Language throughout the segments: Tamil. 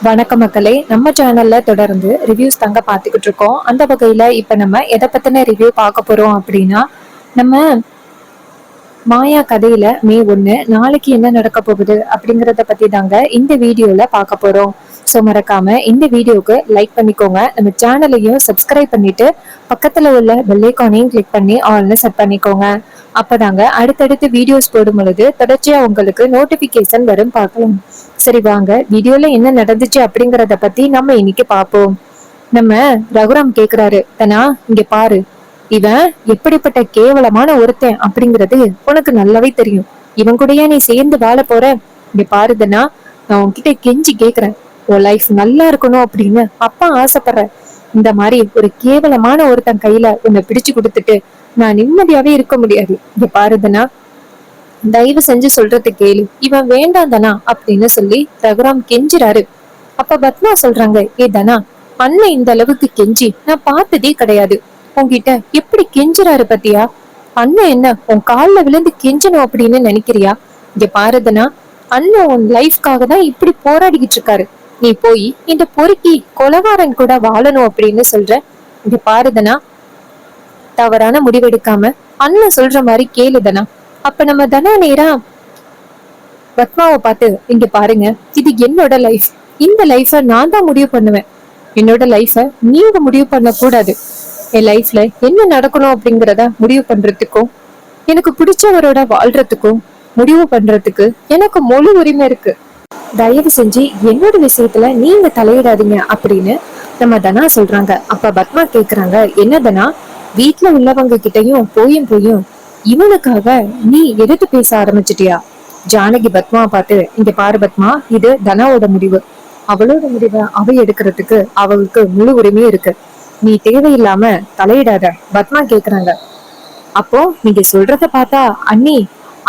வணக்கம் மக்களே, நம்ம சேனல்ல தொடர்ந்து ரிவ்யூஸ் தாங்க பார்த்துக்கிட்டு இருக்கோம். அந்த வகையில இப்ப நம்ம எதை பத்தின ரிவ்யூ பார்க்க போறோம் அப்படின்னா, நம்ம மாயா கதையில மே 1 நாளைக்கு என்ன நடக்க போகுது அப்படிங்கறத பத்தி தாங்க இந்த வீடியோல பார்க்க போறோம். ஸோ மறக்காம இந்த வீடியோக்கு லைக் பண்ணிக்கோங்க, நம்ம சேனலையும் சப்ஸ்கிரைப் பண்ணிட்டு பக்கத்துல உள்ள பெல்லைக்கானையும் கிளிக் பண்ணி ஆல்னு செட் பண்ணிக்கோங்க. அப்பதாங்க அடுத்தடுத்து வீடியோஸ் போடும் பொழுது தொடர்ச்சியா உங்களுக்கு நோட்டிபிகேஷன் வரும் பார்க்கலாம். சரி வாங்க வீடியோல என்ன நடந்துச்சு அப்படிங்கறத பத்தி நம்ம இன்னைக்கு பார்ப்போம். நம்ம ரகுராம் கேக்குறாரு, தனா இங்க பாரு, இவன் எப்படிப்பட்ட கேவலமான ஒருத்தன் அப்படிங்கிறது உனக்கு நல்லாவே தெரியும். இவன் கூடயே நீ சேர்ந்து வாழ போற? இங்க பாருதனா, நான் உன்கிட்ட கெஞ்சி கேக்குறேன், உன் லைஃப் நல்லா இருக்கணும் அப்படின்னு அப்பா ஆசைப்படுறேன். இந்த மாதிரி ஒரு கேவலமான ஒருத்தன் கையில உன்னை பிடிச்சு கொடுத்துட்டு நான் நிம்மதியாவே இருக்க முடியாது. இங்க பாருதனா, தயவு செஞ்சு சொல்றது கேளு, இவன் வேண்டாம் தனா அப்படின்னு சொல்லி ரகுராம் கெஞ்சுறாரு. அப்ப பத்மா சொல்றாங்க, ஏ தனா, அண்ணன் இந்த அளவுக்கு கெஞ்சி நான் பார்த்ததே கிடையாது. உன்கிட்ட எப்படி கெஞ்சுறாரு பத்தியா? அண்ணன் என்ன உன் கால்ல விழுந்து கெஞ்சணும் அப்படின்னு நினைக்கிறியா? இங்க பாருதனா, அண்ணன் உன் லைஃப்காக தான் இப்படி போராடிக்கிட்டு இருக்காரு. நீ போய் இந்த பொறுக்கி கொலகாரன் கூட வாழணும் அப்படின்னு சொல்ற? இங்க பாருதனா, தவறான முடிவெடுக்காம அண்ணன் சொல்ற மாதிரி கேளுதனா. அப்ப நம்ம தனா நேரா பத்மாவை பார்த்து, இங்க பாருங்க, இது என்னோட லைஃப். இந்த லைஃப நான் தான் முடிவு பண்ணுவேன். என்னோட லைஃப நீங்க முடிவு பண்ண கூடாது. என் லைஃப்ல என்ன நடக்கணும் அப்படிங்கறத முடிவு பண்றதுக்கும் எனக்கு பிடிச்சவரோட வாழ்றதுக்கும் முடிவு பண்றதுக்கு எனக்கு முழு உரிமை இருக்கு. தயவு செஞ்சு என்னோட விஷயத்துல நீங்க தலையிடாதீங்க அப்படின்னு நம்ம தனா சொல்றாங்க. அப்ப பத்மா கேக்குறாங்க, என்ன தனா, வீட்டுல உள்ளவங்க கிட்டயும் போயும் போயும் இவனுக்காக நீ எதிர்த்து பேச ஆரம்பிச்சிட்டியா? ஜானகி பத்மாவை பார்த்து, இங்க பாரு பத்மா, இது தனாவோட முடிவு. அவளோட முடிவை அவ எடுக்கிறதுக்கு அவளுக்கு முழு உரிமையும் இருக்கு. நீ தேவையில்லாம தலையிடாத. பத்மா கேக்குறாங்க, அப்போ நீங்க சொல்றத பார்த்தா அண்ணி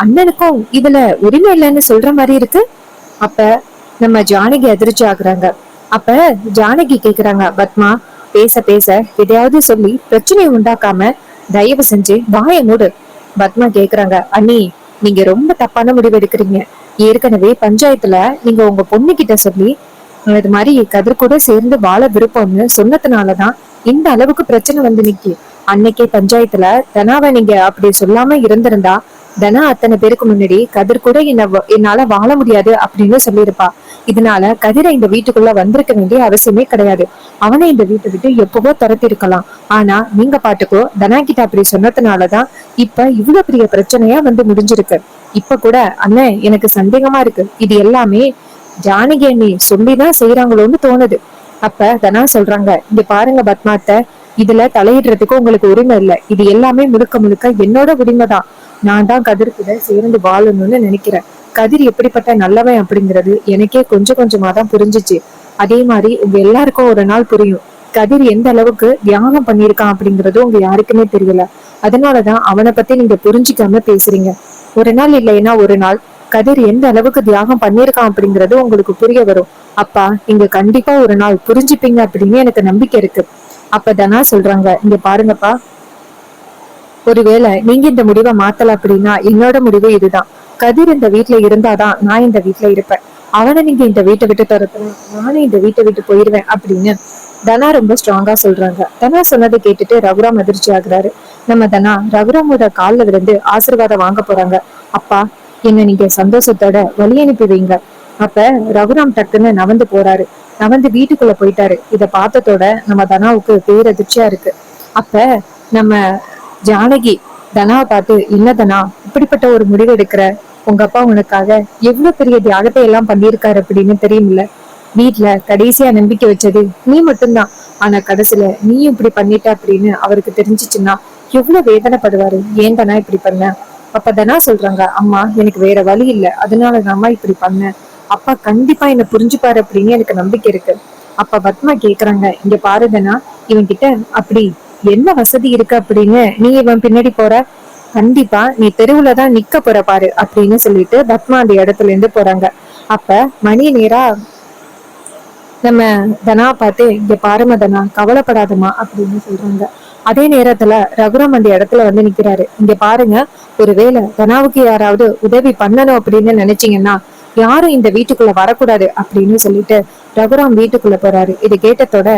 அண்ணனுக்கும் இதுல உரிமை இல்லைன்னு சொல்ற மாதிரி இருக்கு. அப்ப நம்ம ஜானகி அதிர்ச்சி ஆகுறாங்க. அப்ப ஜானகி கேக்குறாங்க, பத்மா பேச பேச எதையாவது சொல்லி பிரச்சனையை உண்டாக்காம தயவு செஞ்சு வாயை மூடு. பத்மா கேக்குறாங்க, அண்ணி நீங்க ரொம்ப தப்பான முடிவு எடுக்கிறீங்க. ஏற்கனவே பஞ்சாயத்துல நீங்க உங்க பொண்ணு கிட்ட சொல்லி இது மாதிரி கதிர் கூட சேர்ந்து வாழ விருப்பம்னு சொன்னதுனாலதான் இந்த அளவுக்கு பிரச்சனை வந்து நிக்கி. அன்னைக்கே பஞ்சாயத்துல தனாவை நீங்க அப்படி சொல்லாம இருந்திருந்தா தனா அத்தனை பேருக்கு முன்னாடி கதிர் கூட என்னால வாழ முடியாது அப்படின்னு சொல்லியிருப்பா. இதனால கதிரை இந்த வீட்டுக்குள்ள வந்திருக்க வேண்டிய அவசியமே கிடையாது. அவனை இந்த வீட்டை விட்டு எப்பவோ துரத்தி இருக்கலாம். ஆனா நீங்க பாட்டுக்கோ தனா கிட்ட அப்படி சொன்னதுனாலதான் இப்ப இவ்வளவு பெரிய பிரச்சனையா வந்து முடிஞ்சிருக்கு. இப்ப கூட அண்ணன் எனக்கு சந்தேகமா இருக்கு, இது எல்லாமே ஜானகி அண்ணி சொல்லிதான் செய்யறாங்களோன்னு தோணுது. அப்ப தனா சொல்றாங்க, இங்க பாருங்க பத்மாத்த, இதுல தலையிடுறதுக்கு உங்களுக்கு உரிமை இல்லை. இது எல்லாமே முழுக்க முழுக்க என்னோட உரிமைதான். நான் தான் கதிர் கூட சேர்ந்து வாழணும்னு நினைக்கிறேன். கதிர் எப்படிப்பட்ட நல்லவன் அப்படிங்கிறது எனக்கே கொஞ்சம் கொஞ்சமா தான் புரிஞ்சிச்சு. அதே மாதிரி உங்க எல்லாருக்கும் ஒரு நாள் புரியும். கதிர் எந்த அளவுக்கு தியாகம் பண்ணியிருக்கான் அப்படிங்கறது உங்க யாருக்குமே தெரியல. அதனாலதான் அவனை பத்தி நீங்க புரிஞ்சுக்காம பேசுறீங்க. ஒரு நாள் இல்லைன்னா ஒரு நாள் கதிர் எந்த அளவுக்கு தியாகம் பண்ணியிருக்கான் அப்படிங்கறது உங்களுக்கு புரிய வரும். அப்பா நீங்க கண்டிப்பா ஒரு நாள் புரிஞ்சுப்பீங்க அப்படின்னு எனக்கு நம்பிக்கை இருக்கு. அப்ப தனா சொல்றாங்க, இங்க பாருங்கப்பா, ஒருவேளை நீங்க இந்த முடிவை மாத்தல அப்படின்னா என்னோட முடிவு இதுதான். கதிர் இந்த வீட்டுல இருந்தாதான் நான் இந்த வீட்டுல இருப்பேன். அவனை நீங்க இந்த வீட்டை விட்டு துரத்துனா நானே இந்த வீட்டை விட்டு போயிருவேன் அப்படின்னு தனா ரொம்ப ஸ்ட்ராங்கா சொல்றாங்க. தனா சொன்னதை கேட்டுட்டு ரகுராம் அதிர்ச்சி ஆகுறாரு. நம்ம தனா ரகுராமோட கால்ல விழுந்து ஆசீர்வாதம் வாங்க போறாங்க. அப்பா என்ன நீங்க சந்தோஷத்தோட வழி அனுப்பி வைங்க. அப்ப ரகுராம் டக்குன்னு நவந்து போறாரு. நவந்து வீட்டுக்குள்ள போயிட்டாரு. இத பார்த்ததோட நம்ம தனாவுக்கு பேரதிர்ச்சியா இருக்கு. அப்ப நம்ம ஜானகி தனாவை பார்த்து, என்ன தனா இப்படிப்பட்ட ஒரு முடிவு எடுக்கிற? உங்க அப்பா உனக்காக எவ்வளவு பெரிய தியாகத்தை எல்லாம் பண்ணியிருக்காரு அப்படின்னு தெரியுமில்ல. வீட்டுல கடைசியா நம்பிக்கை வச்சது நீ மட்டும்தான். ஆனா கடைசியில நீயும் இப்படி பண்ணிட்ட அப்படின்னு அவருக்கு தெரிஞ்சிச்சுன்னா எவ்வளவு வேதனைப்படுவாரு. ஏன் தானா இப்படி பண்ண? அப்ப தானா சொல்றாங்க, அம்மா எனக்கு வேற வழி இல்ல, அதனாலதான் அம்மா இப்படி பண்ணேன். அப்பா கண்டிப்பா என்ன புரிஞ்சுப்பாரு அப்படின்னு எனக்கு நம்பிக்கை இருக்கு. அப்ப பத்மா கேக்குறாங்க, இங்க பாருதனா, இவன் கிட்ட அப்படி என்ன வசதி இருக்கு அப்படின்னு நீ இவன் பின்னாடி போற? கண்டிப்பா நீ தெருவுலதான் நிக்க போற பாரு அப்படின்னு சொல்லிட்டு பத்மா அந்த இடத்துல இருந்து போறாங்க. அப்ப மணி நேரா நம்ம தனா பார்த்து, இங்க பாருமா தனா, கவலைப்படாதமா அப்படின்னு சொல்றாங்க. அதே நேரத்துல ரகுராம் அந்த இடத்துல வந்து நிக்கிறாரு. இங்க பாருங்க, ஒருவேளை தனாவுக்கு யாராவது உதவி பண்ணணும் அப்படின்னு நினைச்சீங்கன்னா யாரும் இந்த வீட்டுக்குள்ள வரக்கூடாது அப்படின்னு சொல்லிட்டு ரகுராம் வீட்டுக்குள்ள போறாரு. இது கேட்டதோட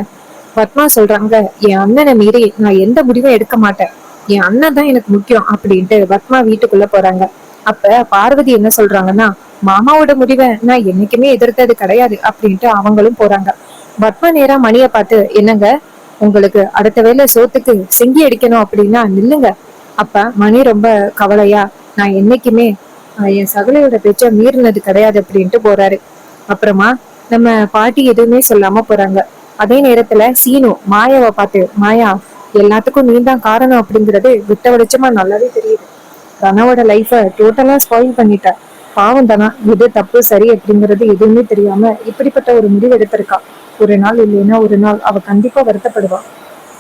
பத்மா சொல்றாங்க, என் அண்ணனை மீறி நான் எந்த முடிவும் எடுக்க மாட்டேன், என் அண்ணன் தான் எனக்கு முக்கியம் அப்படின்ட்டு பத்மா வீட்டுக்குள்ள போறாங்க. அப்ப பார்வதி என்ன சொல்றாங்கன்னா, மாமாவோட முடிவை நான் என்னைக்குமே எதிர்த்தது கிடையாது அப்படின்ட்டு அவங்களும் போறாங்க. பத்மா நேரா மணிய பார்த்து, என்னங்க உங்களுக்கு அடுத்த வேளை சோத்துக்கு செங்கி அடிக்கணும் அப்படின்னா நில்லுங்க. அப்ப மணி ரொம்ப கவலையா, நான் என்னைக்குமே என் சகலையோட பேச்ச மீறினது கிடையாது அப்படின்ட்டு போறாரு. அப்புறமா நம்ம பாட்டி எதுவுமே சொல்லாம போறாங்க. அதே நேரத்துல சீனு மாயாவை பார்த்து, மாயா எல்லாத்துக்கும் நீ தான் காரணம் அப்படிங்கிறது விட்ட வெளிச்சமா நல்லாவே தெரியுது. தனாவோட லைஃப டோட்டலா ஸ்பாயில் பண்ணிட்ட. பாவம் தானா எது தப்பு சரி அப்படிங்கிறது எதுவுமே தெரியாம இப்படிப்பட்ட ஒரு முடிவு எடுத்திருக்கா. ஒரு நாள் இல்லைன்னா ஒரு நாள் அவ கண்டிப்பா வருத்தப்படுவா.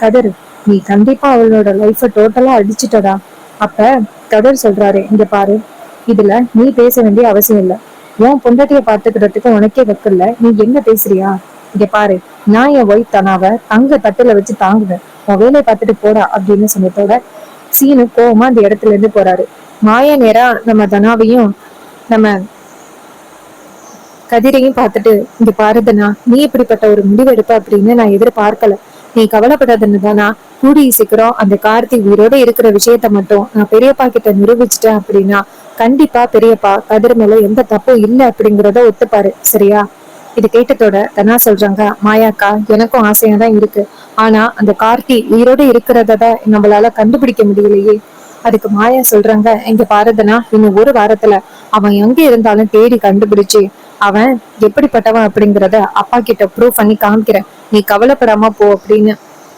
கதிர், நீ கண்டிப்பா அவளோட லைஃப டோட்டலா அடிச்சிட்டடா. அப்ப கதிர் சொல்றாரு, இங்க பாரு, இதுல நீ பேச வேண்டிய அவசியம் இல்ல. உன் பொண்டாட்டிய பாத்துக்கிறதுக்கு உனக்கே வைக்கல, நீ என்ன பேசுறியா? இங்க பாரு, நான் என் ஒய்ஃப் தனாவ தங்க தட்டுல வச்சு தாங்குவேன், உன் வேலையை பார்த்துட்டு போடா அப்படின்னு சொன்னதோட சீனு கோவமா அந்த இடத்துல இருந்து போறாரு. மாயா நேரா நம்ம தனாவையும் நம்ம கதிரையும் பார்த்துட்டு, இங்க பாருதனா, நீ இப்படிப்பட்ட ஒரு முடிவு எடுப்ப அப்படின்னு நான் எதிர்பார்க்கல. நீ கவலைப்படாதுன்னு தானா, கூடி சீக்கிரம் அந்த கார்த்தி உயிரோட இருக்கிற விஷயத்த மட்டும் நான் பெரியப்பா கிட்ட நிரூபிச்சிட்டேன் அப்படின்னா கண்டிப்பா பெரியப்பா கதிர் மேல எந்த தப்பும் இல்லை அப்படிங்கிறத ஒத்துப்பாரு, சரியா? இது கேட்டதோட தனா சொல்றாங்க, மாயாக்கா எனக்கும் ஆசையா தான் இருக்கு, ஆனா அந்த கார்த்தி உயிரோட இருக்கிறத நம்மளால கண்டுபிடிக்க முடியலையே. அதுக்கு மாயா சொல்றாங்க, இங்க பாரதனா, இன்னும் ஒரு வாரத்துல அவன் எங்க இருந்தாலும் தேடி கண்டுபிடிச்சு அவன் எப்படிப்பட்டவன் அப்படிங்கிறத அப்பா கிட்ட ப்ரூவ் பண்ணி காமிக்கிறேன், நீ கவலைப்படாம போ அப்படின்னு.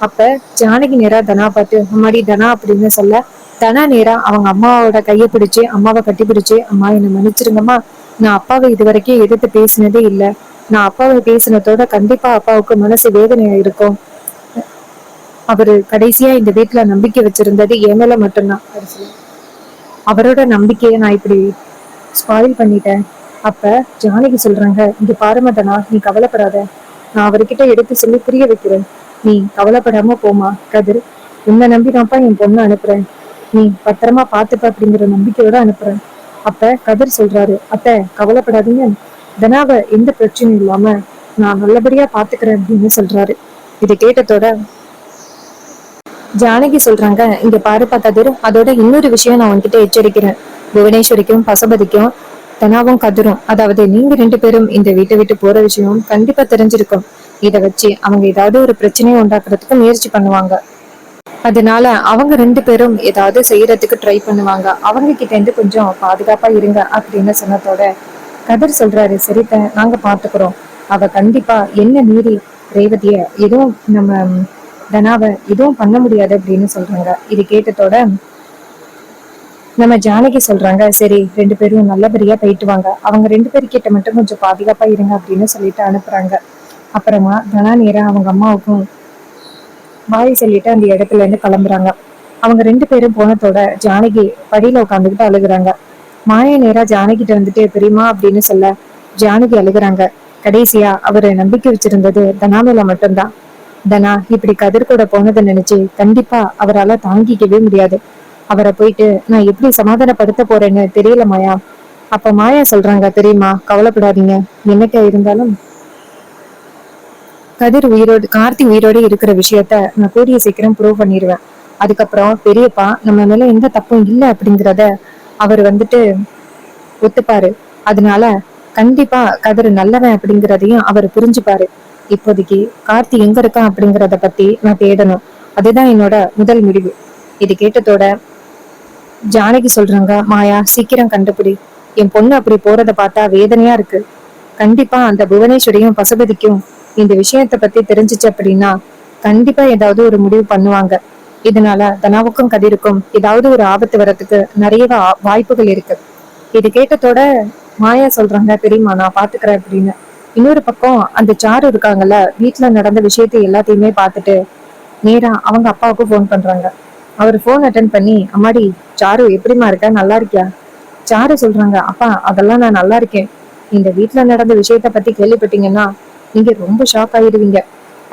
அப்ப ஜானகி நேரா தனா பார்த்து, அம்மாடி தனா அப்படின்னு சொல்ல, தனா நேரா அவங்க அம்மாவோட கையை பிடிச்சு அம்மாவை கட்டி பிடிச்சு, அம்மா என்னை மன்னிச்சிருங்கம்மா, நான் அப்பாவை இது வரைக்கும் எதிர்த்து பேசினதே இல்லை, நான் அப்பாவை பேசினதோட கண்டிப்பா அப்பாவுக்கு மனசு வேதனையா இருக்கும், அவரு கடைசியா இந்த வீட்டுல நம்பிக்கை வச்சிருந்தது என் மேல மட்டும்தான், அவரோட நம்பிக்கையை நான் இப்படி ஸ்பாயில் பண்ணிட்டேன். அப்ப ஜானகி சொல்றாங்க, இங்க பாரமதனா, நீ கவலைப்படாத, நான் அவர்கிட்ட எடுத்து சொல்லி புரிய வைக்கிறேன், நீ கவலைப்படாம போமா. கதிர், உன்னை நம்பிதான்ப்பா என் பொண்ணு அனுப்புறேன், நீ பத்திரமா பாத்துப்ப அப்படிங்கிற நம்பிக்கையோட அனுப்புறேன். அப்ப கதிர் சொல்றாரு, அத்தை கவலைப்படாதீங்க, தனாவை எந்த பிரச்சனையும் இல்லாம நான் நல்லபடியா பாத்துக்கிறேன் அப்படின்னு சொல்றாரு. இதை கேட்டதோட ஜானகி சொல்றாங்க, இங்க பாருப்பா கதிர், அதோட இன்னொரு விஷயம் நான் உன்கிட்ட எச்சரிக்கிறேன், புவனேஸ்வரிக்கும் பசுபதிக்கும் தனாவும் கதிரும், அதாவது நீங்க ரெண்டு பேரும் இந்த வீட்டை விட்டு போற விஷயம் கண்டிப்பா தெரிஞ்சிருக்கும். இத வச்சு அவங்க ஏதாவது ஒரு பிரச்சனையை உண்டாக்குறதுக்கு முயற்சி பண்ணுவாங்க. அதனால அவங்க ரெண்டு பேரும் ஏதாவது செய்யறதுக்கு ட்ரை பண்ணுவாங்க, அவங்க கிட்ட இருந்து கொஞ்சம் பாதுகாப்பா இருங்க அப்படின்னு சொன்னதோட கதிர் சொல்றாரு, சரிப்ப நாங்க பாத்துக்கிறோம், அவ கண்டிப்பா என்ன மீறி ரேவதிய எதுவும் நம்ம தனாவை எதுவும் பண்ண முடியாது அப்படின்னு சொல்றாங்க. இது கேட்டதோட நம்ம ஜானகி சொல்றாங்க, சரி ரெண்டு பேரும் நல்லபடியா போயிட்டு வாங்க, அவங்க ரெண்டு பேர்கிட்ட மட்டும் கொஞ்சம் பாதுகாப்பா இருங்க அப்படின்னு சொல்லிட்டு அனுப்புறாங்க. அப்புறமா தனா நேரம் அவங்க அம்மாவுக்கும் பாய் சொல்லிட்டு அந்த இடத்துல இருந்து கிளம்புறாங்க. அவங்க ரெண்டு பேரும் போனதோட ஜானகி படியில உட்காந்துக்கிட்டு அழுகுறாங்க. மாயா நேரா ஜானகிட்ட வந்துட்டு பெரியமா அப்படின்னு சொல்ல ஜானகி அழுகுறாங்க. கடைசியா அவரு நம்பிக்கை வச்சிருந்தது தனா மேல மட்டும்தான். தனா இப்படி கதிர் கூட போனதை நினைச்சு கண்டிப்பா அவரால தாங்கிக்கவே முடியாது. அவரை போயிட்டு நான் எப்படி சமாதானப்படுத்த போறேன்னு தெரியல மாயா. அப்ப மாயா சொல்றாங்க, தெரியுமா கவலைப்படாதீங்க, என்னைக்கா இருந்தாலும் கதிர் உயிரோடு கார்த்தி உயிரோடு இருக்கிற விஷயத்த நான் கூடிய சீக்கிரம் ப்ரூவ் பண்ணிடுவேன். அதுக்கப்புறம் பெரியப்பா நம்ம மேல எந்த தப்பும் இல்லை அப்படிங்கிறத அவர் வந்துட்டு ஒத்துப்பாரு. அதனால கண்டிப்பா கதிர் நல்லவன் அப்படிங்கிறதையும் அவர் புரிஞ்சுப்பாரு. இப்போதைக்கு கார்த்தி எங்க இருக்கான் அப்படிங்கிறத பத்தி நான் தேடணும், அதுதான் என்னோட முதல் முடிவு. இது கேட்டதோட ஜானகி சொல்றாங்க, மாயா சீக்கிரம் கண்டுபிடி, என் பொண்ணு அப்படி போறத பார்த்தா வேதனையா இருக்கு. கண்டிப்பா அந்த புவனேஸ்வரியும் பசுபதிக்கும் இந்த விஷயத்த பத்தி தெரிஞ்சிச்சு அப்படின்னா கண்டிப்பா ஏதாவது ஒரு முடிவு பண்ணுவாங்க. இதனால தனாவுக்கும் கதிருக்கும் ஏதாவது ஒரு ஆபத்து வர்றதுக்கு நிறைய வாய்ப்புகள் இருக்கு. இது கேட்டதோட மாயா சொல்றாங்க, தெரியுமா நான் பாத்துக்கிறேன் அப்படின்னு. இன்னொரு பக்கம் அந்த சாரு இருக்காங்கல்ல, வீட்டுல நடந்த விஷயத்தை எல்லாத்தையுமே பார்த்துட்டு நேரா அவங்க அப்பாவுக்கு போன் பண்றாங்க. அவர் போன் அட்டன் பண்ணி, அம்மாடி சாரு எப்படிமா இருக்க, நல்லா இருக்கியா? சாரு சொல்றாங்க, அப்பா அதெல்லாம் நான் நல்லா இருக்கேன், இந்த வீட்டுல நடந்த விஷயத்த பத்தி கேள்விப்பட்டீங்கன்னா நீங்க ரொம்ப ஷாக் ஆயிடுவீங்க.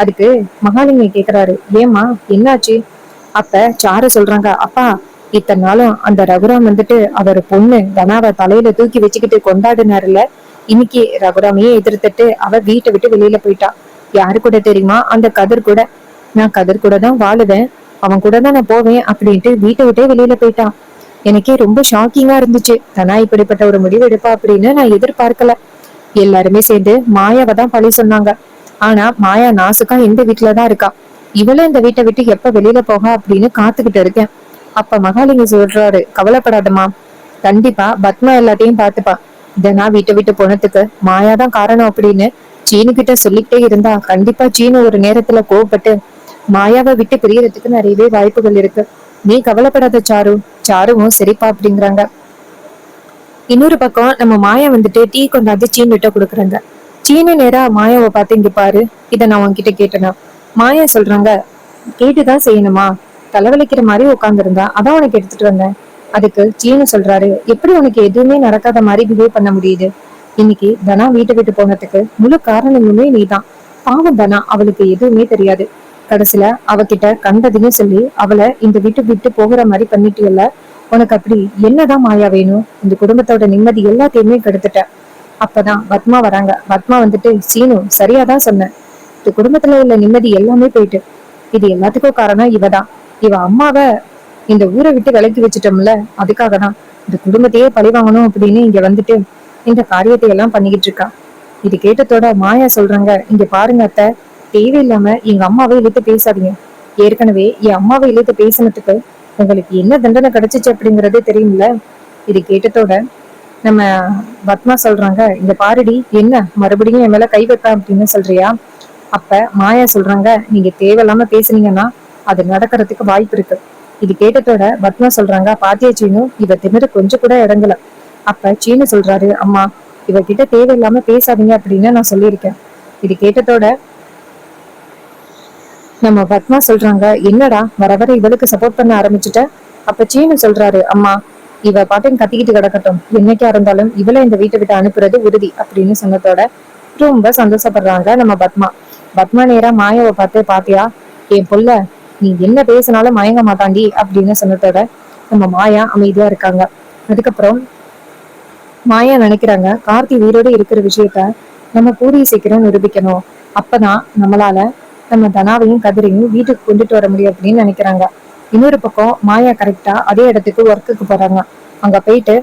அதுக்கு மகாலிங்க கேக்குறாரு, ஏமா என்னாச்சு? அப்ப சாரு சொல்றாங்க, அப்பா இத்தனை நாளும் அந்த ரகுராம் வந்துட்டு அவர் பொண்ணு தனாவை தலையில தூக்கி வச்சுக்கிட்டு கொண்டாடினாருல, இன்னைக்கு ரகுராமையே எதிர்த்துட்டு அவ வீட்டை விட்டு வெளியில போயிட்டா. யாரு கூட தெரியுமா? அந்த கதிர் கூட. நான் கதிர் கூட தான் வாழுவேன், அவன் கூட தான் நான் போவேன் அப்படின்ட்டு வீட்டை விட்டே வெளியில போயிட்டான். எனக்கே ரொம்ப ஷாக்கிங்கா இருந்துச்சு. தனா இப்படிப்பட்ட ஒரு முடிவு எடுப்பா அப்படின்னு நான் எதிர்பார்க்கல. எல்லாருமே சேர்ந்து மாயாவை தான் பழி சொன்னாங்க. ஆனா மாயா நாசுக்கா இந்த வீட்டுலதான் இருக்கா. இவளும் இந்த வீட்டை விட்டு எப்ப வெளியில போக அப்படின்னு காத்துக்கிட்டு இருக்கேன். அப்ப மகாலிங்க சொல்றாரு, கவலைப்படாதம்மா, கண்டிப்பா பத்மா எல்லாத்தையும் பாத்துப்பா. தனா வீட்டை விட்டு போனதுக்கு மாயாதான் காரணம் அப்படின்னு சீனு கிட்ட சொல்லிக்கிட்டே இருந்தா கண்டிப்பா சீனு ஒரு நேரத்துல கோவப்பட்டு மாயாவை விட்டு பிரியறதுக்கு நிறையவே வாய்ப்புகள் இருக்கு. நீ கவலைப்படாத சாரு. சாருவும் சரிப்பா அப்படிங்கிறாங்க. இன்னொரு பக்கம் நம்ம மாயா வந்துட்டு டீ கொண்டாந்து சீனுகிட்ட கொடுக்குறாங்க. சீனு நேரா மாயாவை பார்த்து, இங்க பாரு, இத நான் உன்கிட்ட கேட்டேனா? மாயா சொல்றாங்க, கேட்டுதான் செய்யணுமா? தலைவலிக்கிற மாதிரி உட்காந்துருந்தா அதான் உனக்கு எடுத்துட்டு வந்தேன். அதுக்கு சீனு சொல்றாரு, எப்படி உனக்கு எதுவுமே நடக்காத மாதிரி பிஹேவ் பண்ண முடியுது? இன்னைக்கு தனா வீட்டை விட்டு போனதுக்கு முழு காரணமுமே நீதான். பாவம் தனா, அவளுக்கு எதுவுமே தெரியாது. கடைசியில அவகிட்ட கண்டதையும் சொல்லி அவளை இந்த வீட்டு விட்டு போகிற மாதிரி பண்ணிட்டியல்ல. உனக்கு அப்படி என்னதான் மாயா வேணும்? இந்த குடும்பத்தோட நிம்மதி எல்லாத்தையுமே கெடுத்துட்ட. அப்பதான் பத்மா வராங்க. பத்மா வந்துட்டு, சீனு சரியாதான் சொன்னேன், இந்த குடும்பத்துல உள்ள நிம்மதி எல்லாமே போயிட்டு. இது எல்லாத்துக்கும் காரணம் இவதான். இவ அம்மாவை இந்த ஊரை விட்டு விலக்கி வச்சுட்டோம்ல, அதுக்காக தான் இந்த குடும்பத்தையே பழி வாங்கணும் அப்படின்னு இங்க வந்துட்டு இந்த காரியத்தை எல்லாம் பண்ணிக்கிட்டு இருக்கா. இது கேட்டதோட மாயா சொல்றாங்க, இங்க பாருங்க அத்தை, தேவையில்லாம எங்க அம்மாவை இழுத்து பேசாதீங்க. ஏற்கனவே என் அம்மாவை இழுத்து பேசினதுக்கு உங்களுக்கு என்ன தண்டனை கிடைச்சிச்சு அப்படிங்கறதே தெரியும்ல. இது கேட்டதோட நம்ம பத்மா சொல்றாங்க, இந்த பாருடி, என்ன மறுபடியும் என் மேல கை வைப்பேன் அப்படின்னு சொல்றியா? அப்ப மாயா சொல்றாங்க, நீங்க தேவையில்லாம பேசுனீங்கன்னா அது நடக்கிறதுக்கு வாய்ப்பு இருக்கு. இது கேட்டதோட பத்மா சொல்றாங்க, பாத்தியா சீனு, இவ திமிரு கொஞ்சம் கூட இடங்கல. அப்ப சீனு சொல்றாரு, அம்மா, இவகிட்ட தேவையில்லாம பேசாதீங்க அப்படின்னு நான் சொல்லியிருக்கேன். இது கேட்டதோட நம்ம பத்மா சொல்றாங்க, என்னடா வர வர இவளுக்கு சப்போர்ட் பண்ண ஆரம்பிச்சுட்ட? அப்ப சீனு சொல்றாரு, அம்மா, இவ பாட்டையும் கத்திக்கிட்டு கிடக்கட்டும், என்னைக்கா இருந்தாலும் இவளை இந்த வீட்டை விட்டு அனுப்புறது உறுதி அப்படின்னு சொன்னதோட ரொம்ப சந்தோஷப்படுறாங்க நம்ம பத்மா. பத்மா நேரா மாயாவை பார்த்து, பாத்தியா என் புள்ள, நீ என்ன பேசினாலும் மயங்க மாட்டாண்டி அப்படின்னு சொன்னதோட நம்ம மாயா அமைதியா இருக்காங்க. அதுக்கப்புறம் மாயா நினைக்கிறாங்க, கார்த்தி உயிரோடு இருக்கிற விஷயத்த நம்ம கூடிய சீக்கிரம் நிரூபிக்கணும். அப்பதான் நம்மளால நம்ம தனாவையும் கதிரையும் வீட்டுக்கு கொண்டுட்டு வர முடியும் அப்படின்னு நினைக்கிறாங்க. இன்னொரு பக்கம் மாயா கரெக்டா அதே இடத்துக்கு ஒர்க்குக்கு போறாங்க. அங்க போயிட்டு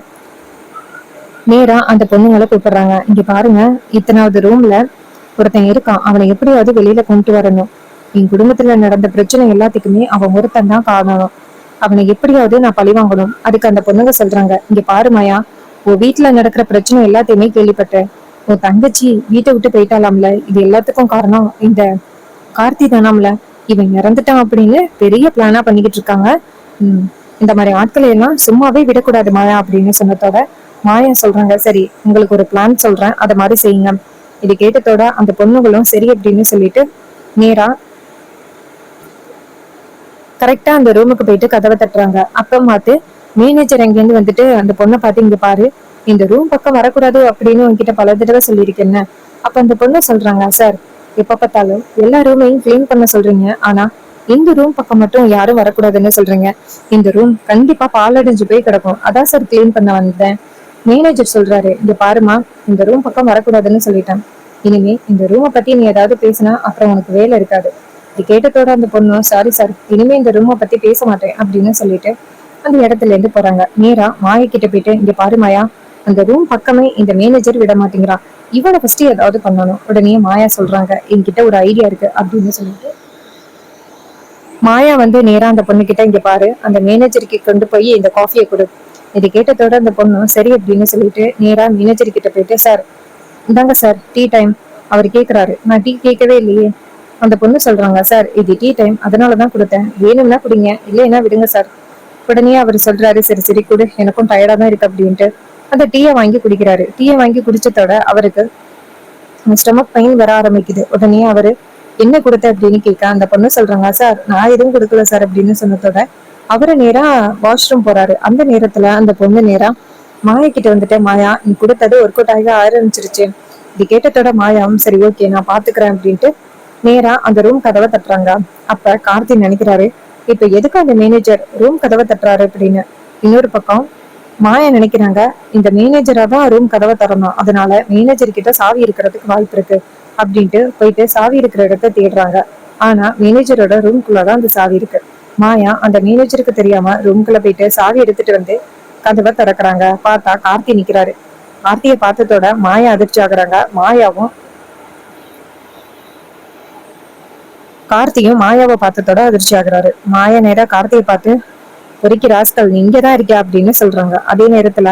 நேரா அந்த பொண்ணுங்களை கூப்பிடுறாங்க. இங்க பாருங்க, இத்தனாவது ரூம்ல ஒருத்தன் இருக்கான், அவனை எப்படியாவது வெளியில கொண்டு வரணும். என் குடும்பத்துல நடந்த பிரச்சனை எல்லாத்துக்குமே அவன் ஒருத்தன் தான் காரணம். அவனை எப்படியாவது நான் பழி வாங்கணும். அதுக்கு அந்த பொண்ணுங்க சொல்றாங்க, இங்க பாரு மாயா, உன் வீட்டுல நடக்கிற பிரச்சனை எல்லாத்தையுமே கேள்விப்பட்டேன். உன் தங்கச்சி வீட்டை விட்டு போயிட்டாலாம்ல, இது எல்லாத்துக்கும் காரணம் இந்த கார்த்தி தானாம்ல. இவன் இறந்துட்டான் அப்படின்னு பெரிய பிளானா பண்ணிக்கிட்டு இருக்காங்க. இந்த மாதிரி ஆட்களை எல்லாம் சும்மாவே விடக்கூடாது மாயா அப்படின்னு சொன்னதோட மாயா சொல்றாங்க, சரி, உங்களுக்கு ஒரு பிளான் சொல்றேன், அத மாதிரி செய்யுங்க. இது கேட்டதோட அந்த பொண்ணுகளும் சரி அப்படின்னு சொல்லிட்டு நேரா கரெக்டா அந்த ரூமுக்கு போயிட்டு கதவை தட்டுறாங்க. அப்ப பார்த்து மேனேஜர் அங்கேருந்து வந்துட்டு அந்த பொண்ணை பார்த்து, இங்க பாரு, இந்த ரூம் பக்கம் வரக்கூடாது அப்படின்னு உங்ககிட்ட பல தடவை சொல்லியிருக்கேன்னு. அப்ப அந்த பொண்ணு சொல்றாங்க, சார், எப்ப பார்த்தாலும் எல்லா ரூமையும் கிளீன் பண்ண சொல்றீங்க, ஆனா இந்த ரூம் பக்கம் மட்டும் யாரும் வரக்கூடாதுன்னு சொல்றீங்க. இந்த ரூம் கண்டிப்பா பாலடைஞ்சு போய் கிடக்கும், அதான் சார் கிளீன் பண்ண வந்தேன். மேனேஜர் சொல்றாரு, இங்க பாருமா, இந்த ரூம் பக்கம் வரக்கூடாதுன்னு சொல்லிட்டேன். இனிமே இந்த ரூமை பத்தி நீ ஏதாவது பேசினா அப்புறம் உனக்கு வேலை இருக்காது. இது கேட்டதோட அந்த பொண்ணு, சாரி சார், இனிமே இந்த ரூமை பத்தி பேச மாட்டேன் அப்படின்னு சொல்லிட்டு அந்த இடத்துல இருந்து போறாங்க. நேரா மாயா கிட்ட போயிட்டு, இங்க பாரு மாயா, அந்த ரூம் பக்கமே இந்த மேனேஜர் விட மாட்டேங்கிறான், இவனை ஃபர்ஸ்ட் ஏதாவது பண்ணணும். உடனே மாயா சொல்றாங்க, என்கிட்ட ஒரு ஐடியா இருக்கு அப்படின்னு சொல்லிட்டு மாயா வந்து நேரா அந்த பொண்ணு கிட்ட, இங்க பாரு, அந்த மேனேஜருக்கு கொண்டு போய் இந்த காஃபியை கொடு. இது கேட்டதோட அந்த பொண்ணு சரி அப்படின்னு சொல்லிட்டு நேரா மேனேஜர் கிட்ட போயிட்டு, சார் இந்தாங்க சார் டீ டைம். அவர் கேக்குறாரு, நான் டீ கேட்கவே இல்லையே. அந்த பொண்ணு சொல்றாங்க, சார் இது டீ டைம், அதனாலதான் கொடுத்தேன், வேணும்னா குடிங்க, இல்லைன்னா விடுங்க சார். உடனே அவர் சொல்றாரு, சரி சரி குடு, எனக்கும் டயர்டா தான் இருக்கு அப்படின்ட்டு அந்த டீயை வாங்கி குடிக்கிறாரு. டீயை வாங்கி குடிச்சதோட அவருக்கு ஸ்டொமக் பெயின் வர ஆரம்பிக்குது. உடனே அவரு என்ன கொடுத்த அப்படின்னு கேட்க அந்த பொண்ணு சொல்றாங்க, சார் நான் எதுவும் கொடுக்கல சார் அப்படின்னு சொன்னதோட அவரு நேரா வாஷ்ரூம் போறாரு. அந்த நேரத்துல அந்த பொண்ணு நேரா மாயா கிட்ட வந்துட்டு, மாயா நீ கொடுத்தது ஒர்க் அவுட் ஆக ஆரம்பிச்சிருச்சு. இது கேட்டதோட மாயாவும் சரி ஓகே நான் பாத்துக்கிறேன் அப்படின்ட்டு நேரா அந்த ரூம் கதவை தட்டுறாங்க. அப்ப கார்த்தி நினைக்கிறாரு, இப்ப எதுக்கு அந்த மேனேஜர் ரூம் கதவை தட்டுறாரு அப்படின்னு. இன்னொரு பக்கம் மாயா நினைக்கிறாங்க இந்த மேனேஜரா தான் ரூம் கதவை திறந்தோம், அதனால மேனேஜர் கிட்ட சாவி இருக்கிறதுக்கு வாய்ப்பு இருக்கு அப்படின்ட்டு போயிட்டு சாவி இருக்கிற இடத்த தேடுறாங்க. ஆனா மேனேஜரோட ரூம்குள்ளதான் அந்த சாவி இருக்கு. மாயா அந்த மேனேஜருக்கு தெரியாம ரூம்குள்ள போயிட்டு சாவி எடுத்துட்டு வந்து கதவை திறக்கிறாங்க. பார்த்தா கார்த்தி நிக்கிறாரு. கார்த்தியை பார்த்ததோட மாயா அதிர்ச்சி ஆகுறாங்க. கார்த்தியும் மாயாவை பார்த்ததோட அதிர்ச்சி ஆகுறாரு. மாயா நேரா கார்த்தியை பார்த்து, பொறுக்கி ராஸ்கல் நீ இங்கதான் இருக்கியா அப்படின்னு சொல்றாங்க. அதே நேரத்துல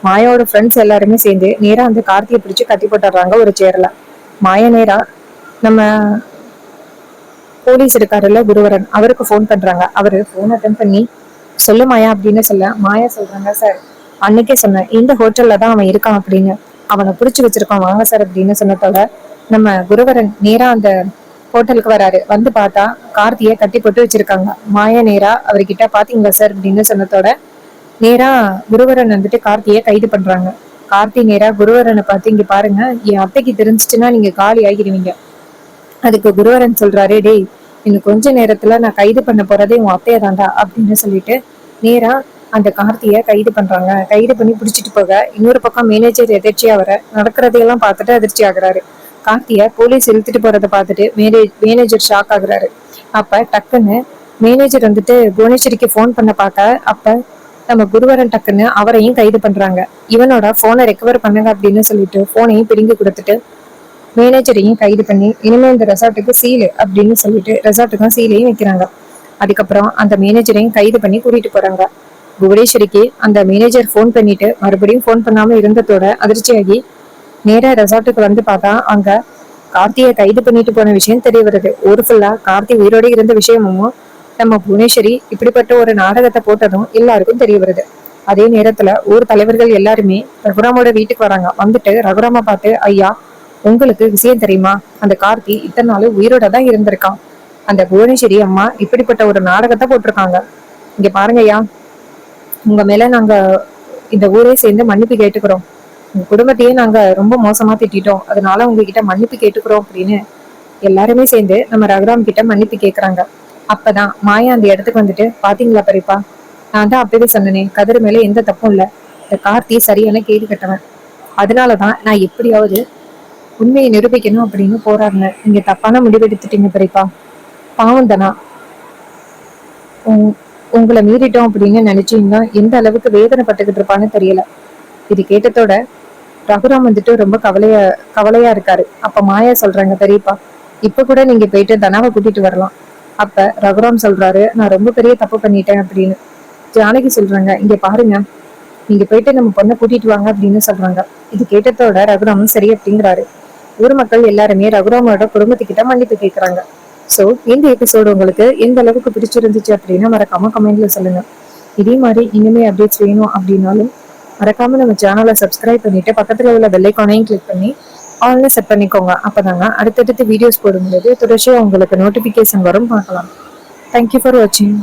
மாயாவோட ஃப்ரெண்ட்ஸ் எல்லாருமே சேர்ந்து நேரா அந்த கார்த்தியை பிடிச்சு கட்டி போட்டுறாங்க ஒரு சேர்ல. மாயா நேரா நம்ம போலீஸ் இருக்காருல்ல குருவரன், அவருக்கு ஃபோன் பண்றாங்க. அவரு போன் அட்டன் பண்ணி சொல்லு மாயா அப்படின்னு சொல்ல, மாயா சொல்றாங்க, சார் அன்னைக்கே சொன்னேன் இந்த ஹோட்டல்ல தான் அவன் இருக்கான் அப்படின்னு, அவனை புடிச்சு வச்சிருக்கான் வாங்க சார் அப்படின்னு சொன்னதோட நம்ம குருவரன் நேரா அந்த ஹோட்டலுக்கு வராரு. வந்து பார்த்தா கார்த்தியை கட்டி போட்டு வச்சிருக்காங்க. மாயா நேரா அவர்கிட்ட பாத்தீங்களா சார் அப்படின்னு சொன்னதோட நேரா குருவரன் வந்துட்டு கார்த்தியை கைது பண்றாங்க. கார்த்தி நேரா குருவரனை பார்த்து, இங்க பாருங்க என் அத்தைக்கு தெரிஞ்சிச்சுன்னா நீங்க காலி ஆகிடுவீங்க. அதுக்கு குருவரன் சொல்றாரு, டேய் இன்னும் கொஞ்ச நேரத்துல நான் கைது பண்ண போறதே உன் அத்தைய தாண்டா அப்படின்னு சொல்லிட்டு நேரா அந்த கார்த்திய கைது பண்றாங்க. கைது பண்ணி பிடிச்சிட்டு போக இன்னொரு பக்கம் மேனேஜர் எதிர்ச்சியா வர நடக்கிறதையெல்லாம் பார்த்துட்டு அதிர்ச்சி ஆகுறாரு. கார்த்திய போலீஸ் இழுத்துட்டு போறதை பார்த்துட்டு மேனேஜர் ஷாக் ஆகுறாரு. அப்ப டக்குன்னு மேனேஜர் வந்துட்டு புவனேஸ்வரிக்கு போன் பண்ண பார்க்க அப்ப நம்ம குருவரன் டக்குன்னு அவரையும் கைது பண்றாங்க. இவனோட போனை ரெக்கவர் பண்ணுங்க அப்படின்னு சொல்லிட்டு போனையும் பிடுங்கி கொடுத்துட்டு மேனேஜரையும் கைது பண்ணி இனிமே இந்த ரெசார்ட்டுக்கு சீலு அப்படின்னு சொல்லிட்டு ரெசார்ட்டுக்கும் சீலையும் வைக்கிறாங்க. அதுக்கப்புறம் அந்த மேனேஜரையும் கைது பண்ணி கூட்டிட்டு போறாங்க. புவனேஸ்வரிக்கு அந்த மேனேஜர் போன் பண்ணிட்டு மறுபடியும் போன் பண்ணாம இருந்ததோட அதிர்ச்சியாகி நேரா ரெசார்ட்டுக்கு வந்து பார்த்தா அங்க கார்த்தியை கைது பண்ணிட்டு போன விஷயம் தெரிய வருது. ஒரு ஃபுல்லா கார்த்தி உயிரோடு இருந்த விஷயமும் நம்ம புவனேஸ்வரி இப்படிப்பட்ட ஒரு நாடகத்தை போட்டதும் எல்லாருக்கும் தெரிய வருது. அதே நேரத்துல ஊர் தலைவர்கள் எல்லாருமே ரகுராமோட வீட்டுக்கு வராங்க. வந்துட்டு ரகுராம பார்த்து, ஐயா உங்களுக்கு விஷயம் தெரியுமா, அந்த கார்த்தி இத்தனை நாள் உயிரோட தான் இருந்திருக்கான். அந்த புவனேஸ்வரி அம்மா இப்படிப்பட்ட ஒரு நாடகத்தை போட்டிருக்காங்க. இங்க பாருங்க ஐயா, உங்க மேல நாங்க இந்த ஊரே சேர்ந்து மன்னிப்பு கேட்டுக்கிறோம். உங்க குடும்பத்தையே நாங்க ரொம்ப மோசமா திட்டோம், அதனால உங்ககிட்ட மன்னிப்பு கேட்டுக்கிறோம் அப்படின்னு எல்லாருமே சேர்ந்து நம்ம ரகுராம் கிட்ட மன்னிப்பு கேக்குறாங்க. அப்பதான் மாயா அந்த இடத்துக்கு வந்துட்டு, பாத்தீங்களா பெரியப்பா, நான் தான் அப்பவே சொன்னனே கதிர் மேல எந்த தப்பும் இல்ல, இந்த கார்த்தி சரியான கேள்வி கட்டவன், அதனாலதான் நான் எப்படியாவது உண்மையை நிரூபிக்கணும் அப்படின்னு போராடினேன். நீங்க தப்பான முடிவெடுத்துட்டீங்க பெரியப்பா, பாவம் தானா, உங்களை மீறிட்டோம் அப்படின்னு நினைச்சீங்கன்னா எந்த அளவுக்கு வேதனைப்பட்டுக்கிட்டு இருப்பான்னு தெரியல. இது கேட்டதோட ரகுராம் வந்துட்டு ரொம்ப கவலையா இருக்காரு. அப்ப மாயா சொல்றாங்க, பெரியப்பா இப்ப கூட நீங்க போயிட்டு தனாவை கூட்டிட்டு வரலாம். அப்ப ரகுராம் சொல்றாரு, நான் ரொம்ப பெரிய தப்பு பண்ணிட்டேன் அப்படின்னு. ஜானகி சொல்றாங்க, இங்க பாருங்க நீங்க போயிட்டு நம்ம பொண்ணை கூட்டிட்டு வாங்க அப்படின்னு சொல்றாங்க. இது கேட்டதோட ரகுராமும் சரி அப்படிங்கிறாரு. ஊர் மக்கள் எல்லாருமே ரகுராமோட குடும்பத்துக்கிட்ட மன்னிப்பு கேட்கறாங்க. சோ இந்த எபிசோடு உங்களுக்கு எந்த அளவுக்கு பிடிச்சிருந்துச்சு அப்படின்னா மறக்காம கமெண்ட்ல சொல்லுங்க. இதே மாதிரி இனிமே அப்டேட்ஸ் வேணும் அப்படின்னாலும் மறக்காம நம்ம சேனலை சப்ஸ்கிரைப் பண்ணிட்டு பக்கத்துல உள்ள பெல் ஐகானையும் கிளிக் பண்ணி ஆல்ல செட் பண்ணிக்கோங்க. அப்பதாங்க அடுத்தடுத்து வீடியோஸ் போடும்போது தொடர்ச்சியா உங்களுக்கு நோட்டிபிகேஷன் வரும், பார்க்கலாம். தேங்க்யூ ஃபார் வாட்சிங்.